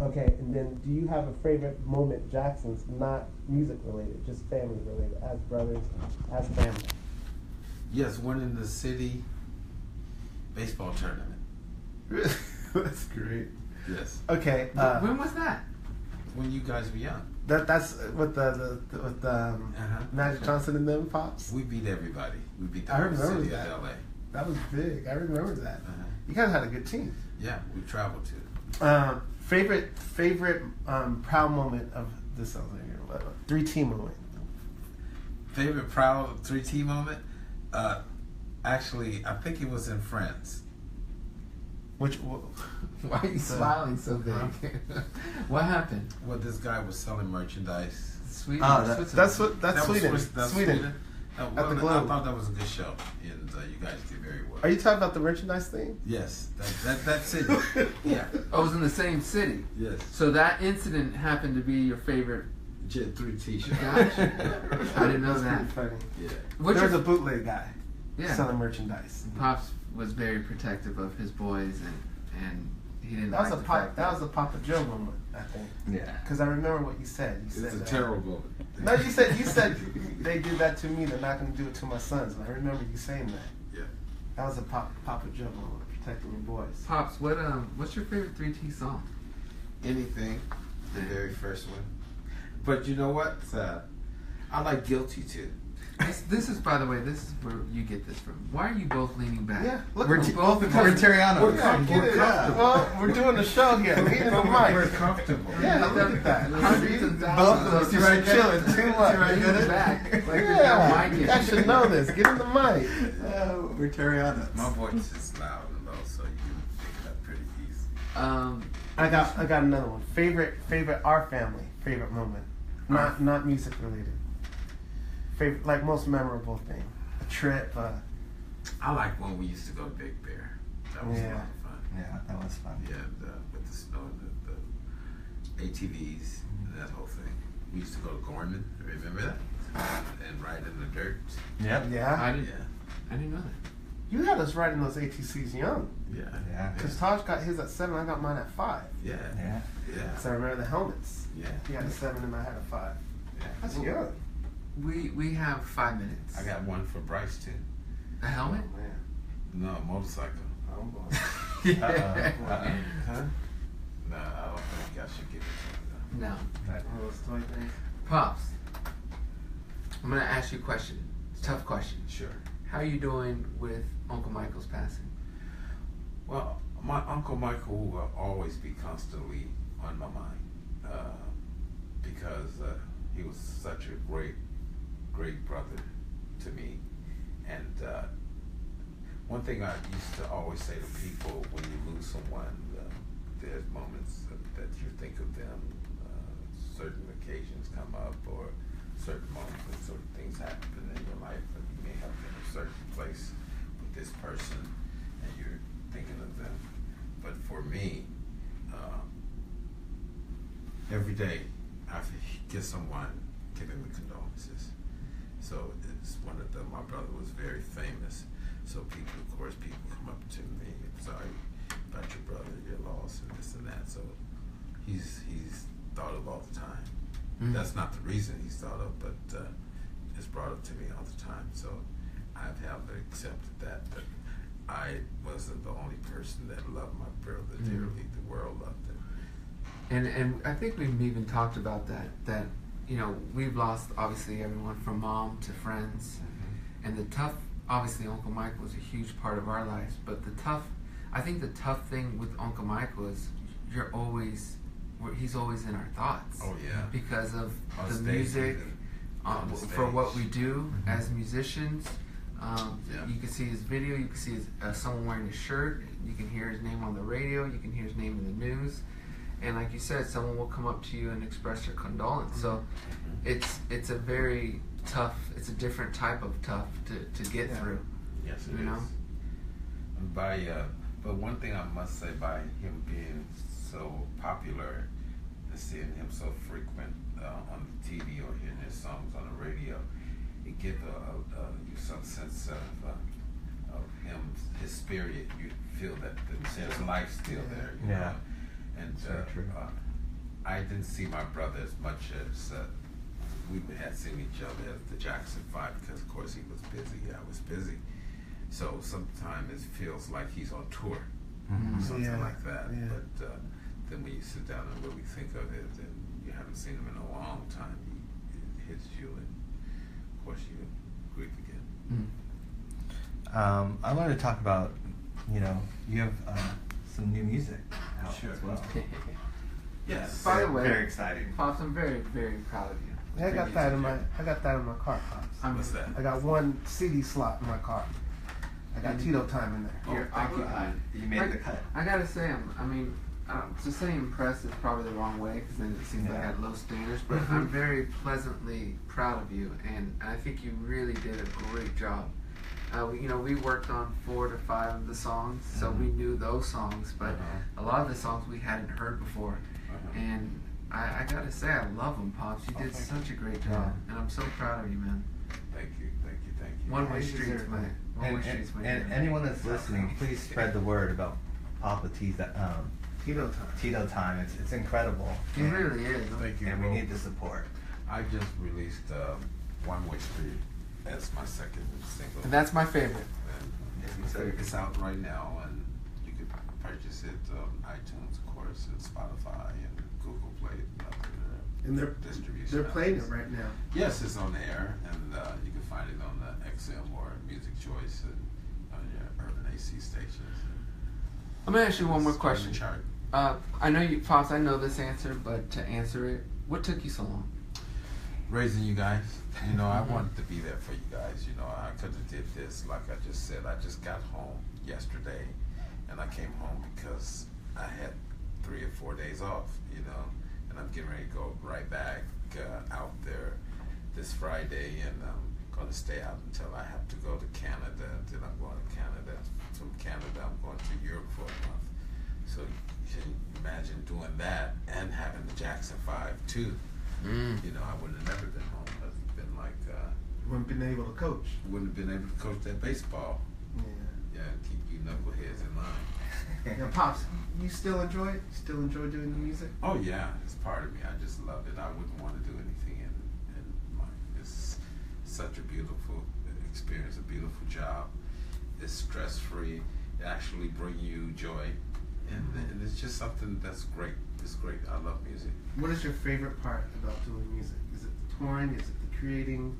Okay, and then do you have a favorite moment Jackson's, not music related, just family related, as brothers, as family? Yes, winning the city baseball tournament. That's great. Yes. Okay. When was that? When you guys were young. That's with the Magic Johnson and them pops. We beat everybody. We beat the I whole remember city that. of LA. That was big. I remember that. You guys had a good team. Yeah, we traveled to. Favorite proud moment of this 3T moment. Favorite proud 3T moment? Actually, I think it was in Friends. Why are you smiling so big? What happened? Well, this guy was selling merchandise. Sweden. That's Sweden. That's Sweden. Well, At the Globe. I thought that was a good show, and you guys did very well. Are you talking about the merchandise thing? Yes, that's it. Yeah. I was in the same city. Yes. So that incident happened to be your favorite. Jet 3T show. Gotcha. I didn't know that. Pretty funny. Yeah. There's a bootleg guy selling Yeah. merchandise. Pops was very protective of his boys, and he didn't. That was like a the fact that was a Papa Joe moment, I think. Yeah. Because I remember what you said. You said It's a terrible. No, you said they did that to me. They're not going to do it to my sons. And I remember you saying that. Yeah. That was a Papa Joe moment, protecting your boys. Pops, what's your favorite 3T song? Anything, the very first one. But you know what? I like Guilty too. This is, by the way, this is where you get this from. Why are you both leaning back? Yeah, look, we're both Terriano. We're comfortable. Well, we're doing the show here. Leaning the mic. We're comfortable. Yeah, look at that. Hundreds of Both thousands of us right chilling too much. leaning back. Like there's no Yeah, mic you in guys should know this. Get in the mic. We're Terrianos. My voice is loud and low, so you can pick it up pretty easy. I got another one. Favorite our family favorite moment. Not music related. Favorite, like most memorable thing. A trip. I like when we used to go to Big Bear. That was a lot of fun. Yeah, that was fun. Yeah, with the snow, the ATVs, and that whole thing. We used to go to Gorman. Remember that? And ride in the dirt. Yep. Yeah. I didn't know that. You had us riding those ATCs young. Yeah. Yeah. Because Taj got his at 7, I got mine at 5. Yeah. Yeah. Yeah. So I remember the helmets. Yeah. He had a 7 and I had a 5. Yeah. That's young. We have 5 minutes. I got one for Bryce too. A helmet? Oh, man. No, motorcycle. Oh, boy. Huh? No, I don't think I should give it to him. No. One of those toy things. Pops, I'm gonna ask you a question. It's a tough question. Sure. How are you doing with Uncle Michael's passing? Well, my Uncle Michael will always be constantly on my mind because he was such a great brother to me. And one thing I used to always say to people when you lose someone, there's moments that you think of them, certain occasions come up or certain moments when certain things happen in your life, and you may have been in a certain place with this person and you're thinking of them. But for me, every day I get someone giving me condolences. So it's one of them. My brother was very famous. So people come up to me, sorry about your brother, your loss, and this and that. So he's thought of all the time. Mm-hmm. That's not the reason he's thought of, but it's brought up to me all the time. So I've had to accept that I wasn't the only person that loved my brother dearly. The world loved him. And I think we've even talked about that you know, we've lost obviously everyone from mom to friends, and the tough, obviously Uncle Mike was a huge part of our lives, but I think the tough thing with Uncle Michael is he's always in our thoughts. Oh yeah. Because of On the stage, music, for what stage. we do as musicians. You can see his video, you can see someone wearing his shirt, you can hear his name on the radio, you can hear his name in the news, and like you said, someone will come up to you and express their condolence. So it's a very tough, it's a different type of tough to get through. Yes, it you know? is. But one thing I must say, by him being so popular and seeing him so frequent on the TV or hearing his songs on the radio, it gives you some sense of him, his spirit. You feel that his life's still there. You know? And I didn't see my brother as much as we had seen each other as the Jackson Five, because of course he was busy, I was busy. So sometimes it feels like he's on tour, something like that. Yeah. But then when you sit down and really think of it, and you haven't seen him in a long time, it hits you, and of course you grieve again. I wanted to talk about, you have some new music out as well. Yes. By the way, very exciting. Pops, I'm very, very proud of you. I got that in my car, Pops. What's that? I got one CD slot in my car. I got Tito time in there. Here, thank I'll- you. You made the cut. I gotta say, to say impressed is probably the wrong way, because then it seems like I Yeah. had low standards. But I'm very pleasantly proud of you, and I think you really did a great job. We worked on 4 to 5 of the songs, so we knew those songs. But a lot of the songs we hadn't heard before, and I gotta say, I love them, Pops. You did such a great job, and I'm so proud of you, man. Thank you. One-way you streets, deserve man. One-way streets, man. And anyone that's listening, please spread the word about Papa T's Tito time. Tito time. It's incredible. It really is. Thank you. And we Well, need the support. I just released One Way Street as my second single. And that's my favorite. And it's out right now, and you can purchase it on iTunes, of course, and Spotify, and Google Play, and other And they're distribution. playing it outlets. right now. Yes, it's on the air, and you can find it on the XM or Music Choice and on your urban AC stations. I'm gonna ask you one more It's on the question. chart. I know you, Pops. I know this answer, but to answer it, what took you so long? Raising you guys, I wanted to be there for you guys. I could have did this, like I just said. I just got home yesterday, and I came home because I had 3 or 4 days off, and I'm getting ready to go right back out there this Friday, and I'm going to stay out until I have to go to Canada. Then I'm going to Canada. From Canada, I'm going to Europe for a month. So you can imagine doing that and having the Jackson 5 too. I wouldn't have never been home. It's been like Wouldn't been able to coach. wouldn't have been able to coach that baseball. Yeah. Keep you knuckleheads in line. Now, Pops, you still enjoy it? Still enjoy doing the music? Oh yeah, it's part of me. I just love it. I wouldn't want to do anything in life. It's such a beautiful experience, a beautiful job. It's stress free. It actually brings you joy, and it's just something that's great. It's great. I love music. What is your favorite part about doing music? Is it the touring? Is it the creating?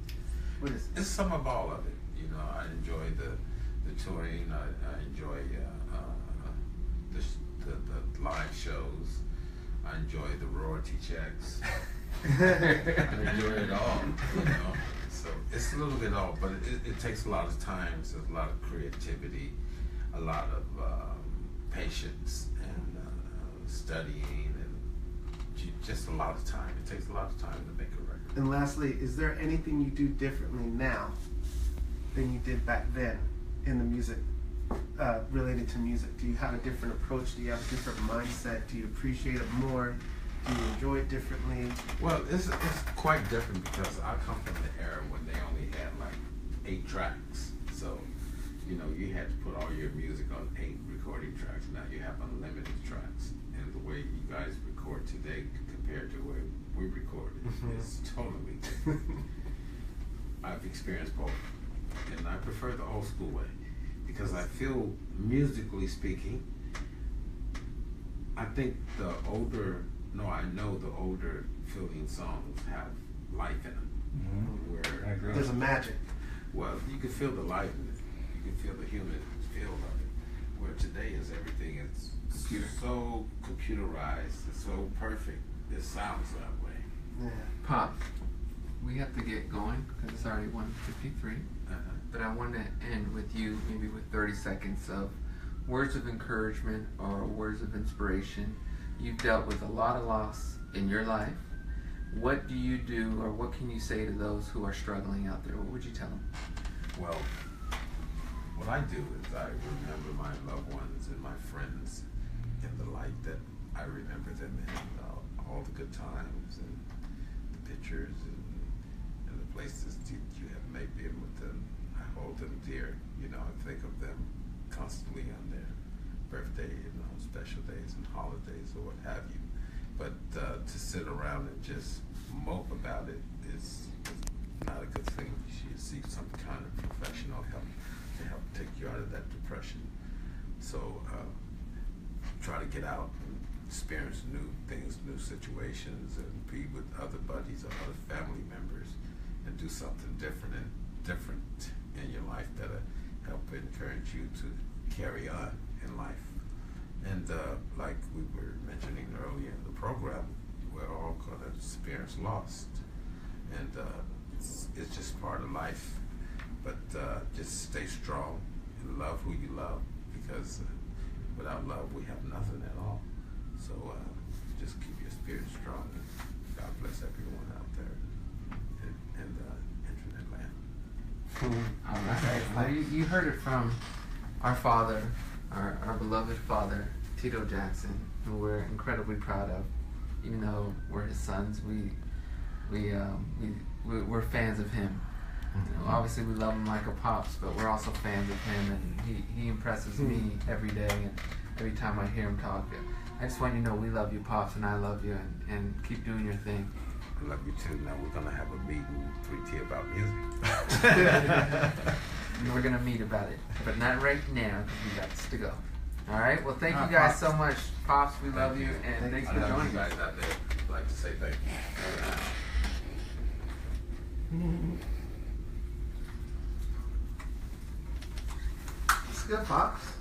What is it? It's some of all of it. I enjoy the touring. I enjoy the live shows. I enjoy the royalty checks. I enjoy it all. So it's a little bit all, but it takes a lot of time. There's a lot of creativity, a lot of patience, and studying, and just a lot of time. It takes a lot of time to make a record. And lastly, is there anything you do differently now than you did back then in the music, related to music? Do you have a different approach? Do you have a different mindset? Do you appreciate it more? Do you enjoy it differently? Well, it's quite different because I come from the era when they only had like 8 tracks. So, you had to put all your music on 8 recording tracks. Now you have unlimited tracks. And the way you guys record today compared to where we recorded is totally different. I've experienced both. And I prefer the old school way because I feel, musically speaking, I think I know the older feeling songs have life in them. I agree. There's a magic. Well, you can feel the life in it. You can feel the human feel of it. Where today is everything is so computerized, it's so perfect. It sounds that way. Yeah. Pops, we have to get going because it's already 1:53. But I want to end with you, maybe with 30 seconds of words of encouragement or words of inspiration. You've dealt with a lot of loss in your life. What do you do, or what can you say to those who are struggling out there? What would you tell them? Well, what I do is I remember my loved ones and my friends in the light that I remember them in, all the good times and the pictures and the places that you have maybe been with them. I hold them dear. I think of them constantly on their birthday, special days and holidays or what have you. But to sit around and just mope about it is not a good thing. You should seek some kind of professional help to help take you out of that depression. So try to get out and experience new things, new situations, and be with other buddies or other family members, and do something different in your life that'll help encourage you to carry on in life. And like we were mentioning earlier in the program, we're all going to experience loss, and it's just part of life. But just stay strong and love who you love, because without love we have nothing at all. So just keep your spirit strong, and God bless everyone out there in the internet land. All right. Well, you heard it from our father, our beloved father, Tito Jackson, who we're incredibly proud of. Even though we're his sons, we're fans of him. You know, obviously, we love him like a pops, but we're also fans of him, and he impresses me every day. And every time I hear him talk, I just want you to know we love you, pops, and I love you, and keep doing your thing. I love you too. Now we're gonna have a meeting, 3T, about music. And we're gonna meet about it, but not right now because we got to go. All right. Well, thank you guys so much, pops. We love you, and thanks for joining you guys out there. I'd like to say thank you. It's good, pops.